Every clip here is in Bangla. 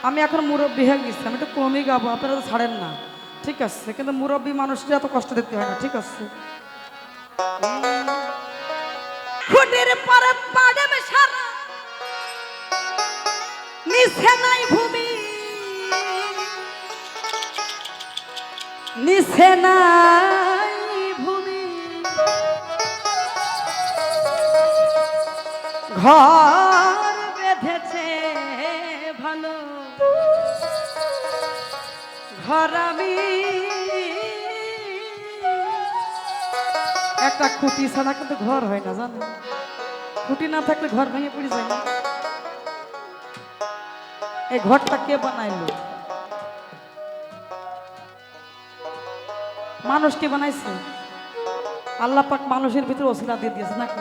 আমি এখন মুরব্বী হয়ে গেছি, আমি একটু কমই গাবো, আপনারা তো ছাড়েন না, ঠিক আছে, কিন্তু মুরব্বী মানুষকে এত কষ্ট দিতে হয় না, ঠিক আছে। খুঁটির পরে পাড়ে সারা নিচে নাই ভূমি, নিচে নাই ভূমি, ঘর বেঁধেছে ভালো, ঘর আমি একটা খুঁটি ছাড়া কিন্তু ঘর হয় না, জানো, খুঁটি না থাকলে ঘর ভেঙে পড়ে যায় না। এই ঘরটা কে বানাইলো? মানুষ কে বানাইছে? আল্লাহ পাক মানুষের ভিতরে ওসিলা দিয়ে দিয়েছে নাকি?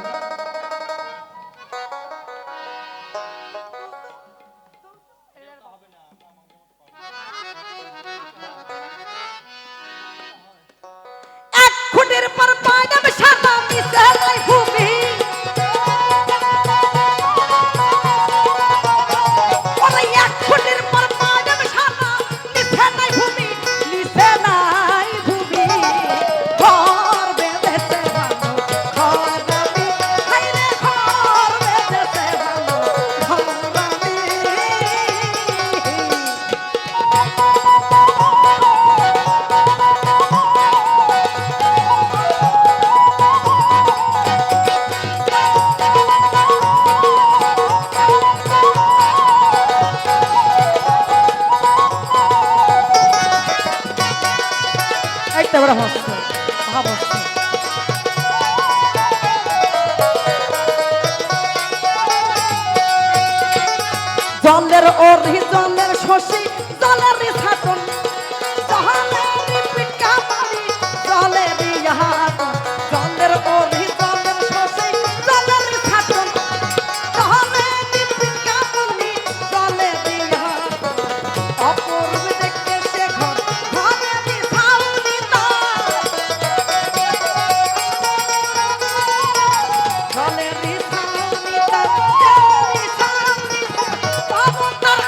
এক খুঁটির পর পায়দাম সাদা মিশে নাই ভূমি, ওরে এক খুঁটির পর পায়দাম সাদা মিশে নাই ভূমি, মিশে নাই ভূমি, ঘর বেঁধেছে ভালো, ঘর আমি, হায়রে ঘর বেঁধেছে ভালো, ঘর আমি। একটা বড় হচ্ছে ভাব হচ্ছে জলের ওরি জলের শশী জলের ছাতন জলের পিঠা মারি জলের হাতন, জলের ওরি জলের শশী জলের ছাতন জলের পিঠা মারি জলের হাতন, অপূর্ব দেখতে সে ঘর, ঘরে বিছাউনি জলের বিছাউনি পবনটার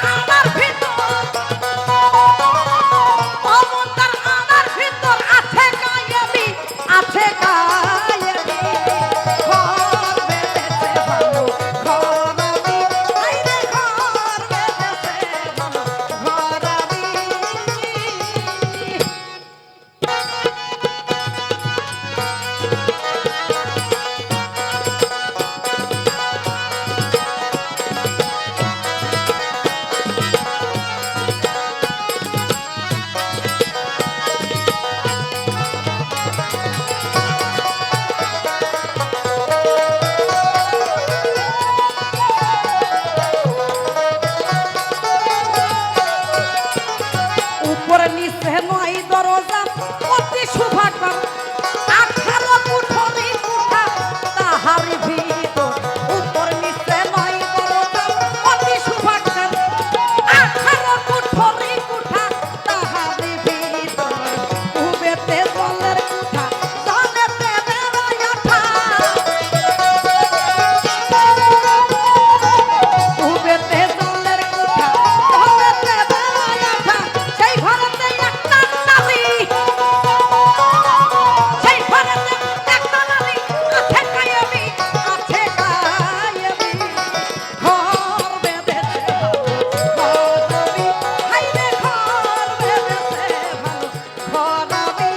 আনার ভিতর আছে কায়েমি, আছে কায়েমি, ঘর বেঁধেছে ভালো, ঘর আমি, হায়রে ঘর বেঁধেছে ভালো, ঘর আমি। উপরে নিচে নয় দরজা অতি শুভাকর, 18 কুঠরি কুঠা তাহারি ভিতর, উপরে নিচে নয় দরজা অতি শুভাকর, 18 কুঠরি কুঠা তাহারি ভিতর, উবেতে জলের কুঠা জলেতে বেড়ায় ওঠা, উবেতে জলের কুঠা জলেতে বেড়ায় ওঠা, সেই ঘরেতে একটা নারী, সেই ঘরেতে একটা নারী আছে কায়েমি, আছে কায়েমি, ঘর বেঁধেছে ভালো, ঘর আমি, হায়রে ঘর বেঁধেছে ভালো, ঘর আমি।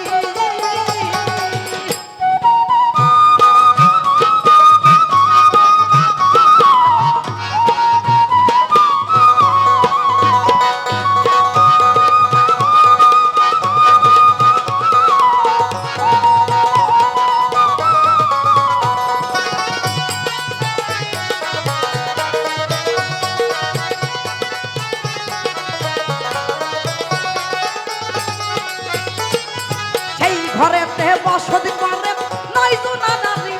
সেই ঘরেতে বসত করে 9 জনা নারী,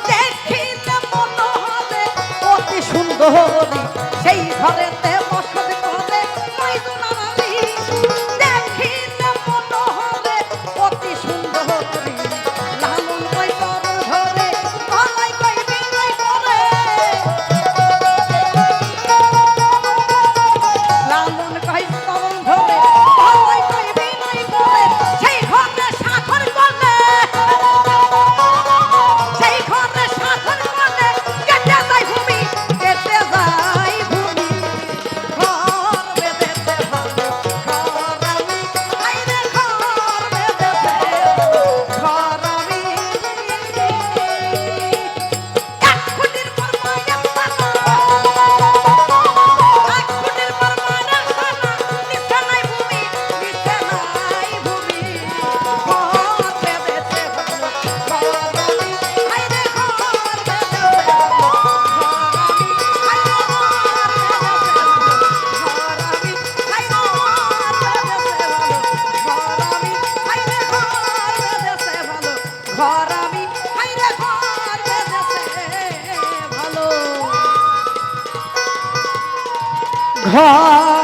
দেখিলে মনে হবে অতি সুন্দরী, সেই ঘরেতে বসত করে 9 জনা নারী, দেখিলে মনে হবে অতি সুন্দরী, লালন কই কর ধরে গলায় কই বিনয় করে, লালন ঘর